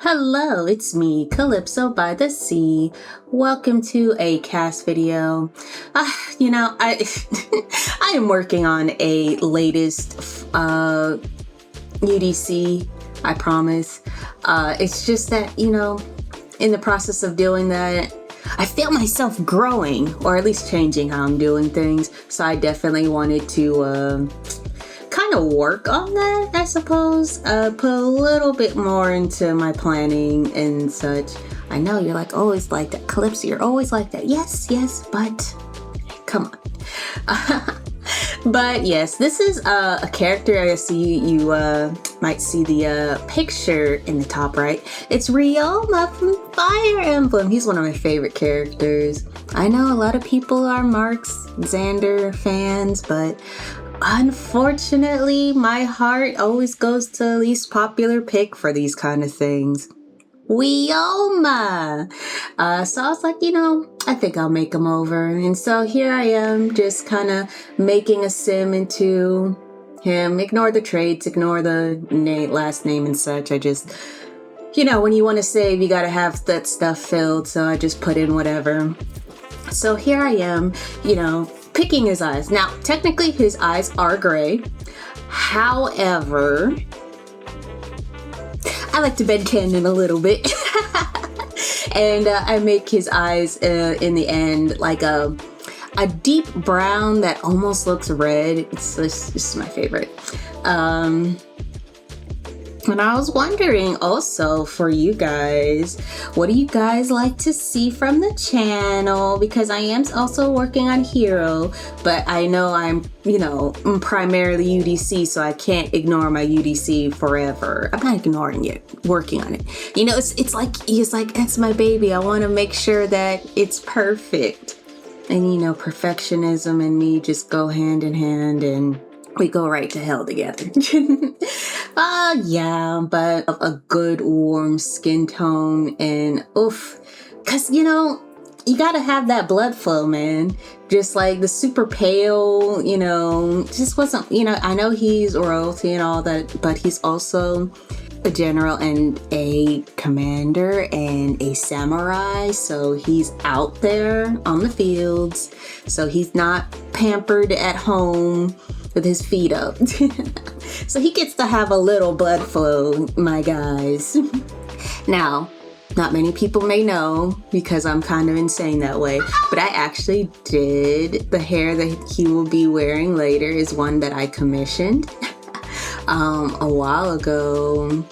Hello, it's me, Calypso by the Sea. Welcome to a CAS video. I I am working on a latest UDC, I promise. It's just that, in the process of doing that, I feel myself growing, or at least changing how I'm doing things. So I definitely wanted to kind of work on that, I suppose. Put a little bit more into my planning and such. I know you're like always like that, Calypso. You're always like that. Yes, but come on. But yes, this is a character. I see you might see the picture in the top right. It's Ryouma from Fire Emblem. He's one of my favorite characters. I know a lot of people are Mark's Xander fans, but unfortunately, my heart always goes to the least popular pick for these kind of things. Ryouma! So I was like, I think I'll make him over. And so here I am, just kind of making a sim into him. Ignore the traits, ignore the last name and such. I just, when you want to save, you got to have that stuff filled. So I just put in whatever. So here I am, picking his eyes. Now, technically his eyes are gray. However, I like to bend canon a little bit. And I make his eyes in the end like a deep brown that almost looks red. It's my favorite. And I was wondering also for you guys, what do you guys like to see from the channel? Because I am also working on Hero, but I know I'm primarily UDC, so I can't ignore my UDC forever. I'm not ignoring it, working on it. It's like, that's my baby. I want to make sure that it's perfect. And perfectionism and me just go hand in hand, and we go right to hell together. Yeah, but a good warm skin tone and cause you gotta have that blood flow, man. Just like the super pale, just wasn't, I know he's royalty and all that, but he's also a general and a commander and a samurai. So he's out there on the fields. So he's not pampered at home with his feet up. So he gets to have a little blood flow, my guys. Now, not many people may know because I'm kind of insane that way, but I actually did. The hair that he will be wearing later is one that I commissioned a while ago.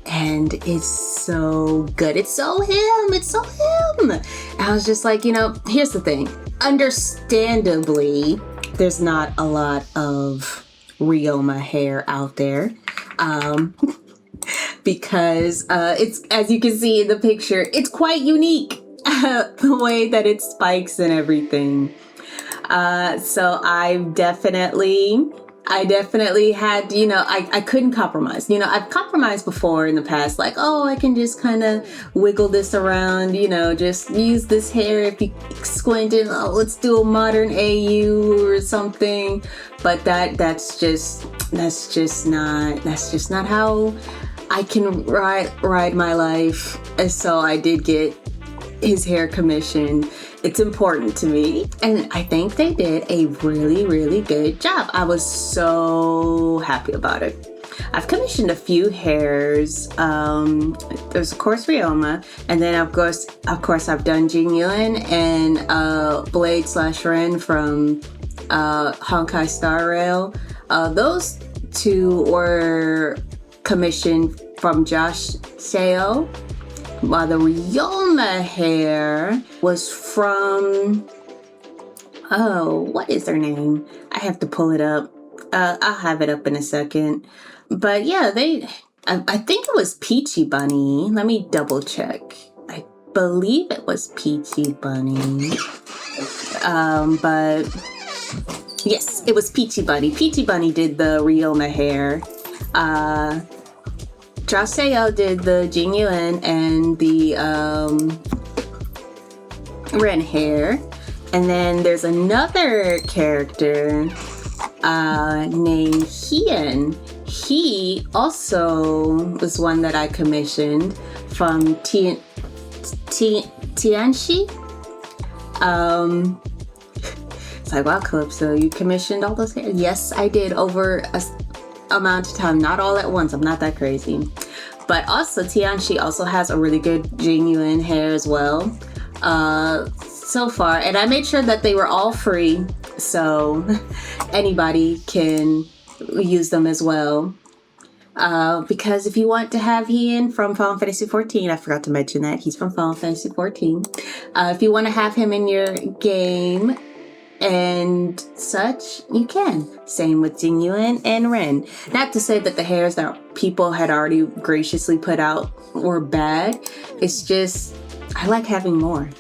And it's so good. It's so him. I was just like, here's the thing. Understandably, there's not a lot of Ryouma hair out there because it's, as you can see in the picture, it's quite unique, the way that it spikes and everything. So I definitely had, I couldn't compromise. I've compromised before in the past, like, I can just kind of wiggle this around, just use this hair if you squint it. Let's do a modern AU or something. But that's just not how I can ride my life. And so I did get his hair commissioned. It's important to me, and I think they did a really, really good job. I was so happy about it. I've commissioned a few hairs. There's of course Ryouma, and then of course I've done Jingyuan and Blade/Ren from Honkai Star Rail. Those two were commissioned from Josh Seo. While the Ryouma hair was from, what is their name? I have to pull it up. I'll have it up in a second. But yeah, I think it was Peachy Bunny. Let me double check. I believe it was Peachy Bunny. But yes, it was Peachy Bunny. Peachy Bunny did the Ryouma hair. Josh Seo did the Jingyuan and the Ren hair. And then there's another character named Hien. He also was one that I commissioned from Tianxi. It's like, wow, Calypso, you commissioned all those hair? Yes, I did, over a amount of time, not all at once. I'm not that crazy. But also Tianxi also has a really good genuine hair as well, so far. And I made sure that they were all free, so anybody can use them as well. Because if you want to have Ian from Final Fantasy 14, I forgot to mention that he's from Final Fantasy 14. If you want to have him in your game and such, you can. Same with Jingyuan and Ren. Not to say that the hairs that people had already graciously put out were bad. It's just, I like having more.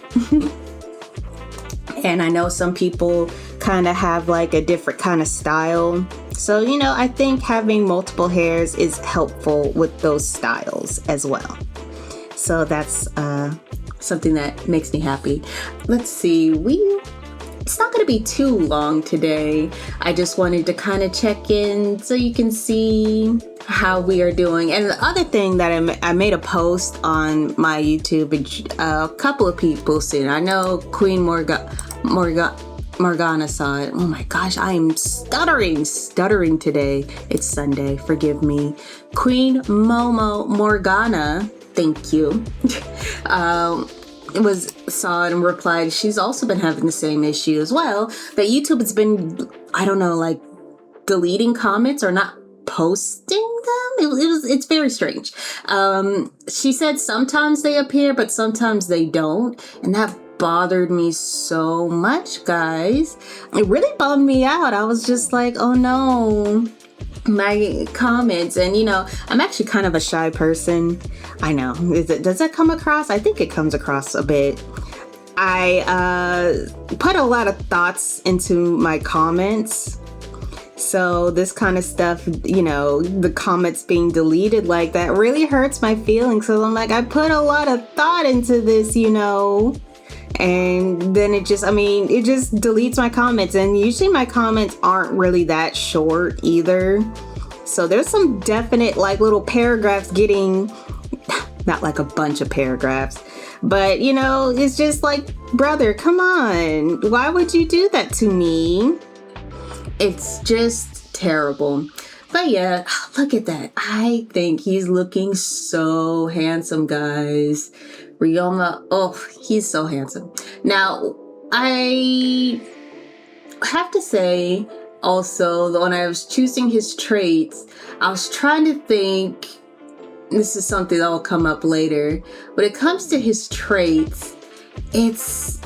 And I know some people kind of have like a different kind of style. So, you know, I think having multiple hairs is helpful with those styles as well. So that's something that makes me happy. Let's see, it's not going to be too long today. I just wanted to kind of check in so you can see how we are doing. And the other thing that I made a post on my YouTube, a couple of people seen. I know Queen Morgana saw it. Oh my gosh, I am stuttering today. It's Sunday, forgive me. Queen Morgana, thank you. Saw it and replied she's also been having the same issue as well, that YouTube has been, I don't know, like deleting comments or not posting them. It's very strange. She said sometimes they appear, but sometimes they don't, and that bothered me so much, guys. It really bummed me out. I was just like, oh no, my comments. And you know, I'm actually kind of a shy person. I know. Does that come across? I think it comes across a bit. I put a lot of thoughts into my comments. So this kind of stuff, you know, the comments being deleted like that really hurts my feelings. So I'm like, I put a lot of thought into this, you know. And then it just deletes my comments. And usually my comments aren't really that short either. So there's some definite like little paragraphs getting, not like a bunch of paragraphs, but you know, it's just like, brother, come on. Why would you do that to me? It's just terrible. But yeah, look at that. I think he's looking so handsome, guys. Ryouma, oh, he's so handsome. Now, I have to say also, when I was choosing his traits, I was trying to think, this is something that will come up later. When it comes to his traits, it's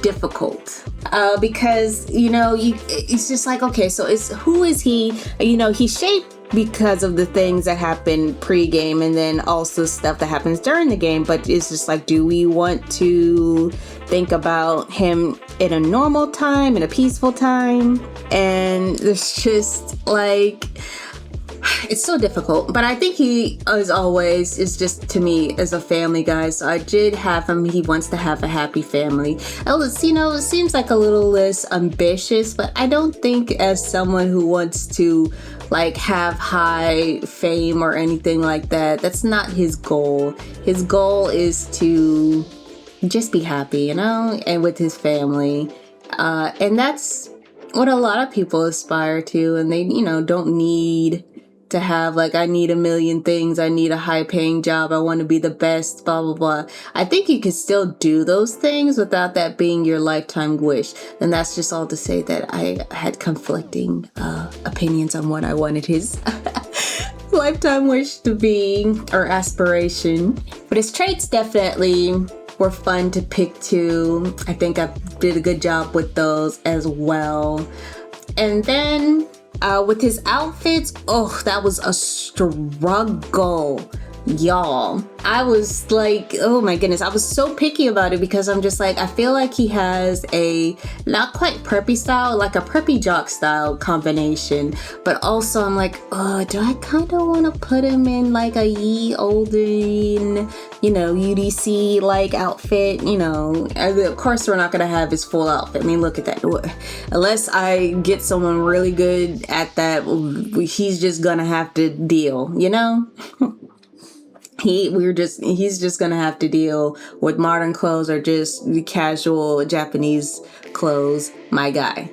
difficult because, you know, it's just like, okay, so who is he? You know, he's shaped because of the things that happen pre-game and then also stuff that happens during the game. But it's just like, do we want to think about him in a normal time, in a peaceful time? And it's just like, it's so difficult. But I think he, as always, is just, to me, as a family guy. So I did have him. He wants to have a happy family. You know, it seems like a little less ambitious, but I don't think as someone who wants to like have high fame or anything like that, that's not his goal. His goal is to just be happy, you know, and with his family. And that's what a lot of people aspire to. And they, you know, don't need to have like, I need a million things. I need a high paying job. I want to be the best, blah, blah, blah. I think you can still do those things without that being your lifetime wish. And that's just all to say that I had conflicting opinions on what I wanted his lifetime wish to be, or aspiration. But his traits definitely were fun to pick too. I think I did a good job with those as well. And then with his outfits, oh, that was a struggle, y'all. I was like, oh my goodness, I was so picky about it because I'm just like, I feel like he has a not quite preppy style, like a preppy jock style combination, but also I'm like, oh, do I kind of want to put him in like a ye olden, you know, UDC like outfit, you know? Of course we're not gonna have his full outfit. I mean, look at that. Unless I get someone really good at that, he's just gonna have to deal, you know? he's just gonna have to deal with modern clothes or just the casual Japanese clothes, my guy.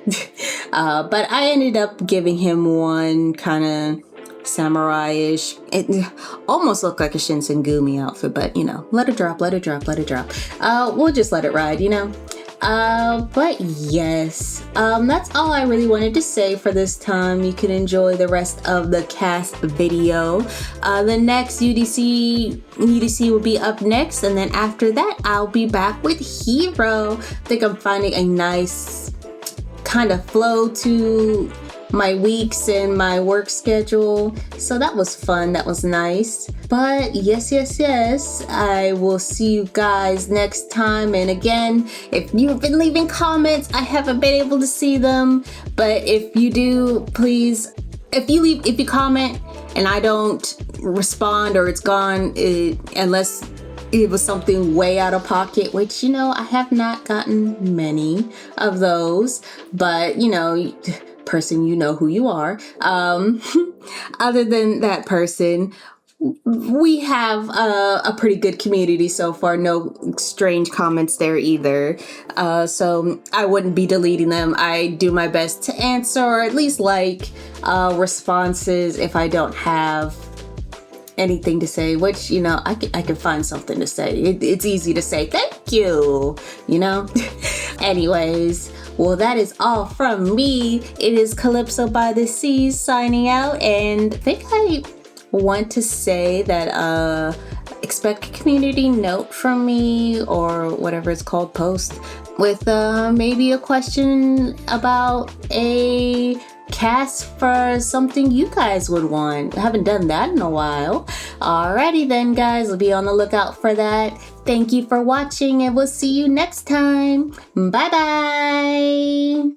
But I ended up giving him one kind of samurai-ish. It almost looked like a Shinsengumi outfit, but let it drop. We'll just let it ride, But yes, that's all I really wanted to say for this time. You can enjoy the rest of the cast video. The next UDC will be up next, and then after that, I'll be back with Hero. I think I'm finding a nice kind of flow to my weeks and my work schedule. So that was fun. That was nice. But yes, I will see you guys next time. And again, if you've been leaving comments, I haven't been able to see them. But if you do, please, if you comment and I don't respond or it's gone, unless it was something way out of pocket, which, I have not gotten many of those, but person, you know who you are. Other than that person, we have a pretty good community so far. No strange comments there either. So I wouldn't be deleting them. I do my best to answer or at least responses if I don't have anything to say, which, I can find something to say. It's easy to say thank you, Anyways, well, that is all from me. It is Calypso by the Seas signing out, and I think I want to say that expect a community note from me or whatever it's called, post with maybe a question about a CAS for something you guys would want. I haven't done that in a while. Alrighty then, guys, I'll be on the lookout for that. Thank you for watching, and we'll see you next time. Bye bye.